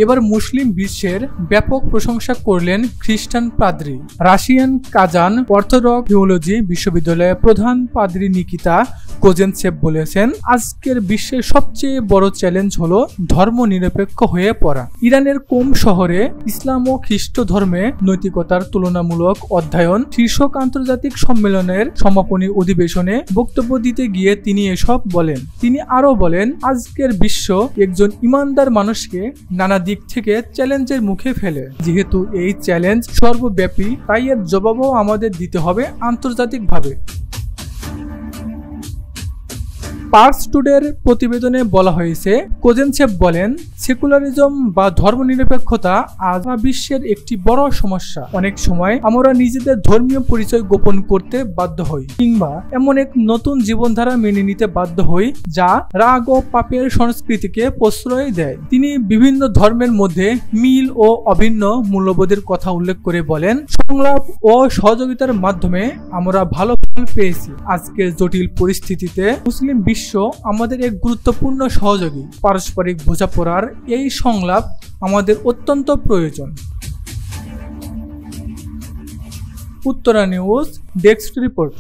এবার মুসলিম বিশ্বের ব্যাপক প্রশংসা করলেন খ্রিস্টান পাদ্রী। রাশিয়ান কাজান অর্থোডক্স থিওলজি বিশ্ববিদ্যালয়ের প্রধান পাদ্রী নিকিতা কোজেনসেভ বলেছেন, আজকের বিশ্বের সবচেয়ে বড় চ্যালেঞ্জ হলো ধর্মনিরপেক্ষ হয়ে পড়া। ইরানের কোম শহরে ইসলাম ও খ্রিস্ট ধর্মে নৈতিকতার তুলনামূলক অধ্যয়ন শীর্ষক আন্তর্জাতিক সম্মেলনের সমাপনী অধিবেশনে বক্তব্য দিতে গিয়ে তিনি এসব বলেন। তিনি আরো বলেন, আজকের বিশ্ব একজন ইমানদার মানুষকে নানা দিক থেকে চ্যালেঞ্জের মুখে ফেলে। যেহেতু এই চ্যালেঞ্জ সর্বব্যাপী, তাই এর জবাবও আমাদের দিতে হবে আন্তর্জাতিকভাবে। পার্স টুডের প্রতিবেদনে বলা হয়েছে, কোজেনসেভ বলেন, সেকুলারিজম বা ধর্মনিরপেক্ষতা আজ বিশ্বের একটি বড় সমস্যা। অনেক সময় আমরা নিজেদের ধর্মীয় পরিচয় গোপন করতে বাধ্য হই, কিংবা এমন এক নতুন জীবনধারা মেনে নিতে বাধ্য হই যা রাগ ও পাপের সংস্কৃতিকে প্রশ্রয় দেয়। তিনি বিভিন্ন ধর্মের মধ্যে মিল ও অভিন্ন মূল্যবোধের কথা উল্লেখ করে বলেন, সংলাপ ও সহযোগিতার মাধ্যমে আমরা ভালো ফল পেয়েছি। আজকের জটিল পরিস্থিতিতে মুসলিম বিশ্ব আমাদের এক গুরুত্বপূর্ণ সহযোগী। পারস্পরিক বোঝাপড়ার এই সংলাপ আমাদের অত্যন্ত প্রয়োজন। Uttara news desk report.